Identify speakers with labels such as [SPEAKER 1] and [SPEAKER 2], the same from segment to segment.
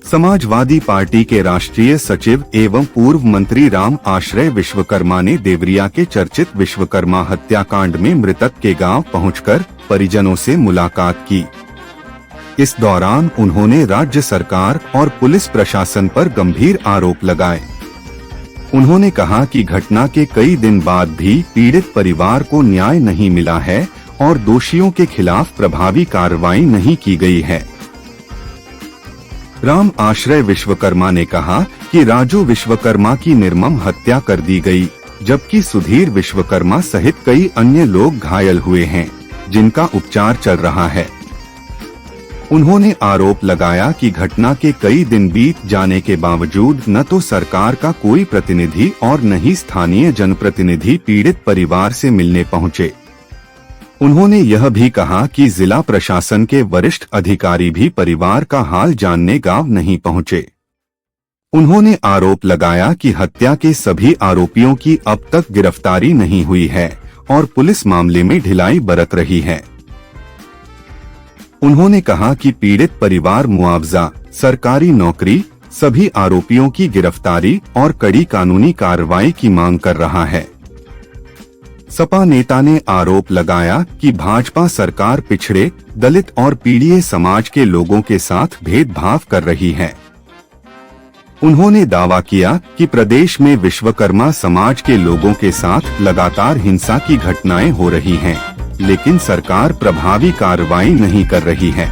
[SPEAKER 1] Samajwadi party के राष्ट्रीय सचिव एवं पूर्व मंत्री राम आश्रय विश्वकर्मा ने देवरिया के चर्चित विश्वकर्मा हत्याकांड में मृतक के गांव पहुंचकर परिजनों से मुलाकात की। इस दौरान उन्होंने राज्य सरकार और पुलिस प्रशासन पर गंभीर आरोप लगाए। उन्होंने कहा कि घटना के कई दिन बाद भी पीड़ित परिवार को न्याय नहीं मिला है और दोषियों के खिलाफ प्रभावी कार्रवाई नहीं की गई है। राम आश्रय विश्वकर्मा ने कहा कि राजू विश्वकर्मा की निर्मम हत्या कर दी गई, जबकि सुधीर विश्वकर्मा सहित कई अन्य लोग घायल हुए हैं, जिनका उपचार चल रहा है। उन्होंने आरोप लगाया कि घटना के कई दिन बीत जाने के बावजूद न तो सरकार का कोई प्रतिनिधि और न ही स्थानीय जनप्रतिनिधि पीड़ित परिवार से मिलने पहुंचे। उन्होंने यह भी कहा कि जिला प्रशासन के वरिष्ठ अधिकारी भी परिवार का हाल जानने गांव नहीं पहुंचे। उन्होंने आरोप लगाया कि हत्या के सभी आरोपियों की अब तक गिरफ्तारी नहीं हुई है और पुलिस मामले में ढिलाई बरत रही है। उन्होंने कहा कि पीड़ित परिवार मुआवजा, सरकारी नौकरी, सभी आरोपियों की गिरफ्तारी और कड़ी कानूनी कार्रवाई की मांग कर रहा है। सपा नेता ने आरोप लगाया कि भाजपा सरकार पिछड़े, दलित और पीड़ित समाज के लोगों के साथ भेदभाव कर रही है। उन्होंने दावा किया कि प्रदेश में विश्वकर्मा समाज के लोगों के साथ लगातार हिंसा की घटनाएं हो रही हैं, लेकिन सरकार प्रभावी कार्रवाई नहीं कर रही है।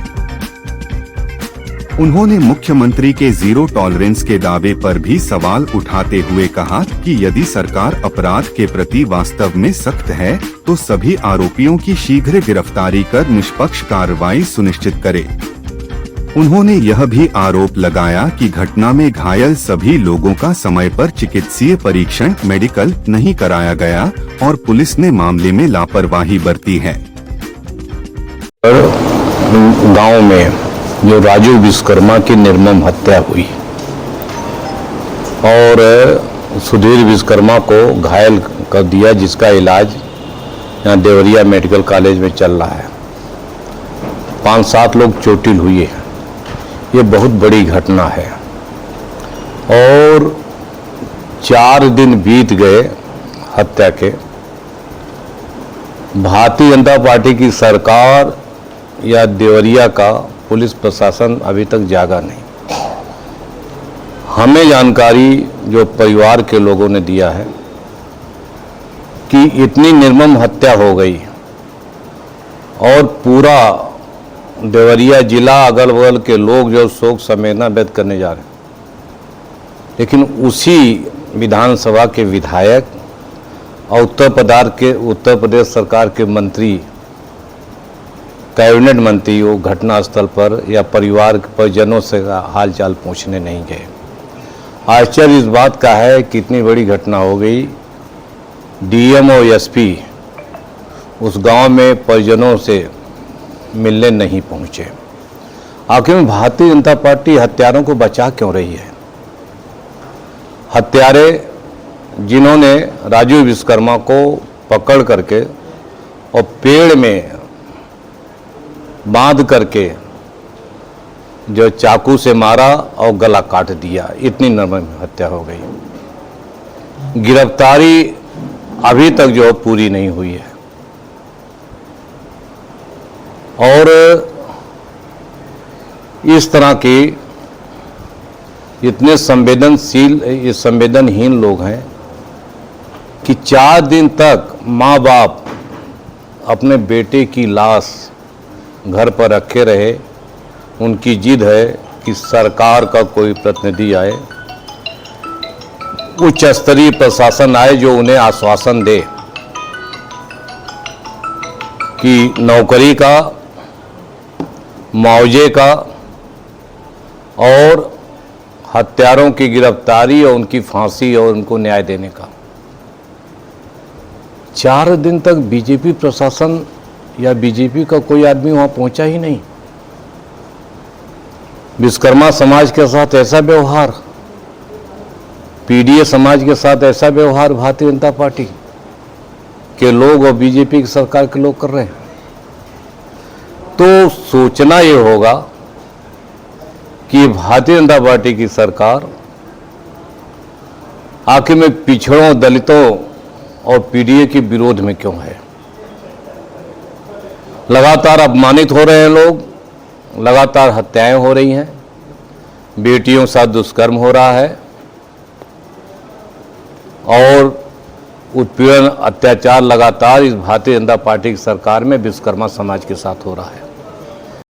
[SPEAKER 1] उन्होंने मुख्यमंत्री के जीरो टॉलरेंस के दावे पर भी सवाल उठाते हुए कहा कि यदि सरकार अपराध के प्रति वास्तव में सख्त है तो सभी आरोपियों की शीघ्र गिरफ्तारी कर निष्पक्ष कार्रवाई सुनिश्चित करे। उन्होंने यह भी आरोप लगाया कि घटना में घायल सभी लोगों का समय पर चिकित्सीय परीक्षण मेडिकल नहीं कराया गया और पुलिस ने मामले में लापरवाही बरती है।
[SPEAKER 2] गांव में जो राजू विश्वकर्मा की निर्मम हत्या हुई और सुधीर विश्वकर्मा को घायल कर दिया, जिसका इलाज यहाँ देवरिया मेडिकल कॉलेज में चल रहा है। 5-7 लोग चोटिल हुए हैं। ये बहुत बड़ी घटना है और 4 दिन बीत गए हत्या के। भारतीय जनता पार्टी की सरकार या देवरिया का पुलिस प्रशासन अभी तक जागा नहीं। हमें जानकारी जो परिवार के लोगों ने दिया है कि इतनी निर्मम हत्या हो गई और पूरा देवरिया जिला अगल बगल के लोग जो शोक संवेदना व्यक्त करने जा रहे हैं, लेकिन उसी विधानसभा के विधायक और उत्तर प्रदेश सरकार के मंत्री, कैबिनेट मंत्री वो घटना स्थल पर या परिजनों से हालचाल पूछने नहीं गए। आश्चर्य इस बात का है कि इतनी बड़ी घटना हो गई, डीएम और एसपी उस गांव में परिजनों से मिलने नहीं पहुंचे। आखिर भारतीय जनता पार्टी हत्यारों को बचा क्यों रही है? हत्यारे जिन्होंने राजू विश्वकर्मा को पकड़ करके और पेड़ में बांध करके जो चाकू से मारा और गला काट दिया, इतनी निर्मम हत्या हो गई। गिरफ्तारी अभी तक जो पूरी नहीं हुई है और इस तरह के इतने संवेदनहीन लोग हैं कि 4 दिन तक माँ बाप अपने बेटे की लाश घर पर रखे रहे। उनकी जिद है कि सरकार का कोई प्रतिनिधि आए, उच्च स्तरीय प्रशासन आए जो उन्हें आश्वासन दे कि नौकरी का, मुआवजे का और हत्यारों की गिरफ्तारी और उनकी फांसी और उनको न्याय देने का। 4 दिन तक बीजेपी प्रशासन या बीजेपी का कोई आदमी वहां पहुंचा ही नहीं। विश्वकर्मा समाज के साथ ऐसा व्यवहार, पीडीए समाज के साथ ऐसा व्यवहार भारतीय जनता पार्टी के लोग और बीजेपी की सरकार के लोग कर रहे हैं। तो सोचना ये होगा कि भारतीय जनता पार्टी की सरकार आखिर में पिछड़ों, दलितों और पीडीए के विरोध में क्यों है। लगातार अपमानित हो रहे हैं लोग, लगातार हत्याएं हो रही हैं, बेटियों के साथ दुष्कर्म हो रहा है और उत्पीड़न, अत्याचार लगातार इस भारतीय जनता पार्टी की सरकार में विश्वकर्मा समाज के साथ हो रहा है।